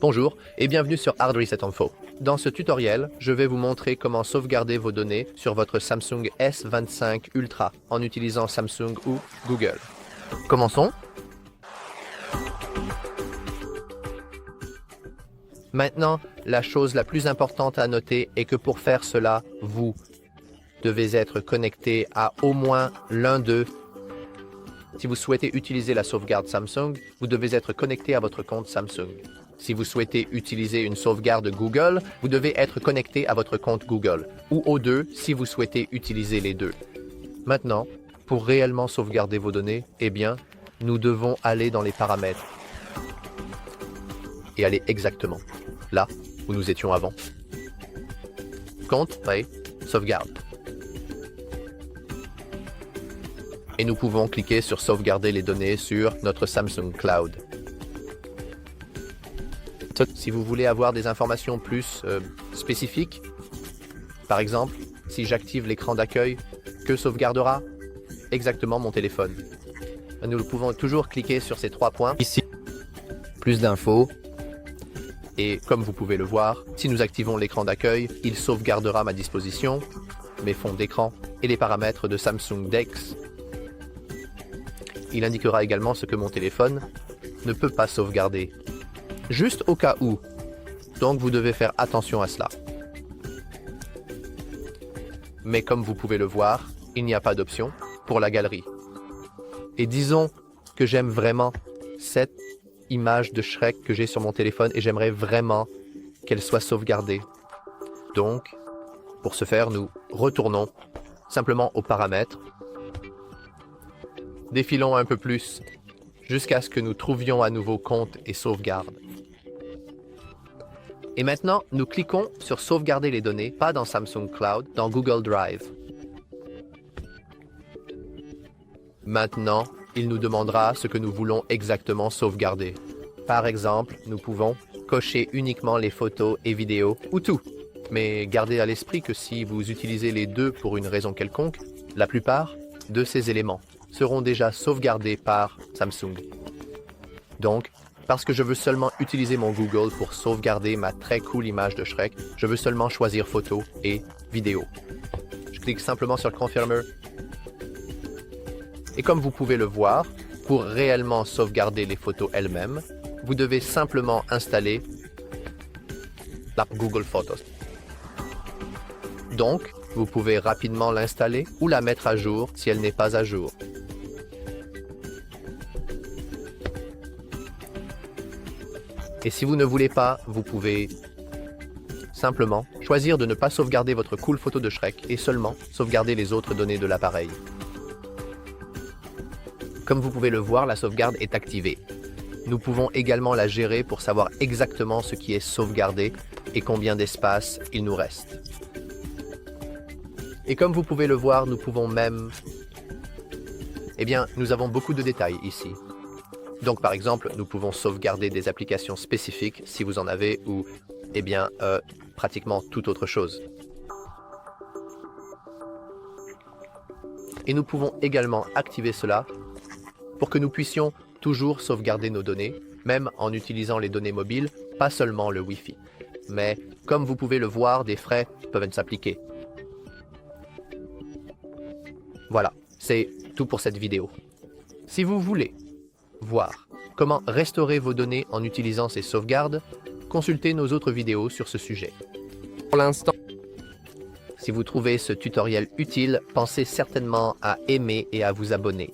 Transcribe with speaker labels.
Speaker 1: Bonjour et bienvenue sur Hard Reset Info. Dans ce tutoriel, je vais vous montrer comment sauvegarder vos données sur votre Samsung S25 Ultra en utilisant Samsung ou Google. Commençons. Maintenant, la chose la plus importante à noter est que pour faire cela, vous devez être connecté à au moins l'un d'eux. Si vous souhaitez utiliser la sauvegarde Samsung, vous devez être connecté à votre compte Samsung. Si vous souhaitez utiliser une sauvegarde Google, vous devez être connecté à votre compte Google, ou aux deux si vous souhaitez utiliser les deux. Maintenant, pour réellement sauvegarder vos données, eh bien, nous devons aller dans les paramètres et aller exactement là où nous étions avant. Compte, oui, sauvegarde. Et nous pouvons cliquer sur sauvegarder les données sur notre Samsung Cloud. Si vous voulez avoir des informations plus spécifiques, par exemple, si j'active l'écran d'accueil, que sauvegardera exactement mon téléphone? Nous pouvons toujours cliquer sur ces trois points. Ici, plus d'infos. Et comme vous pouvez le voir, si nous activons l'écran d'accueil, il sauvegardera ma disposition, mes fonds d'écran et les paramètres de Samsung DeX. Il indiquera également ce que mon téléphone ne peut pas sauvegarder. Juste au cas où. Donc vous devez faire attention à cela. Mais comme vous pouvez le voir, il n'y a pas d'option pour la galerie. Et disons que j'aime vraiment cette image de Shrek que j'ai sur mon téléphone et j'aimerais vraiment qu'elle soit sauvegardée. Donc, pour ce faire, nous retournons simplement aux paramètres. Défilons un peu plus jusqu'à ce que nous trouvions à nouveau compte et sauvegarde. Et maintenant, nous cliquons sur sauvegarder les données, pas dans Samsung Cloud, dans Google Drive. Maintenant, il nous demandera ce que nous voulons exactement sauvegarder. Par exemple, nous pouvons cocher uniquement les photos et vidéos ou tout. Mais gardez à l'esprit que si vous utilisez les deux pour une raison quelconque, la plupart de ces éléments seront déjà sauvegardés par Samsung. Donc, parce que je veux seulement utiliser mon Google pour sauvegarder ma très cool image de Shrek, je veux seulement choisir photos et vidéos. Je clique simplement sur Confirmer. Et comme vous pouvez le voir, pour réellement sauvegarder les photos elles-mêmes, vous devez simplement installer l'app Google Photos. Donc, vous pouvez rapidement l'installer ou la mettre à jour si elle n'est pas à jour. Et si vous ne voulez pas, vous pouvez simplement choisir de ne pas sauvegarder votre cool photo de Shrek et seulement sauvegarder les autres données de l'appareil. Comme vous pouvez le voir, la sauvegarde est activée. Nous pouvons également la gérer pour savoir exactement ce qui est sauvegardé et combien d'espace il nous reste. Et comme vous pouvez le voir, nous pouvons même... Eh bien, nous avons beaucoup de détails ici. Donc, par exemple, nous pouvons sauvegarder des applications spécifiques si vous en avez ou, eh bien, pratiquement toute autre chose. Et nous pouvons également activer cela pour que nous puissions toujours sauvegarder nos données, même en utilisant les données mobiles, pas seulement le Wi-Fi. Mais, comme vous pouvez le voir, des frais peuvent s'appliquer. Voilà, c'est tout pour cette vidéo. Si vous voulez voir comment restaurer vos données en utilisant ces sauvegardes, consultez nos autres vidéos sur ce sujet. Pour l'instant, si vous trouvez ce tutoriel utile, pensez certainement à aimer et à vous abonner.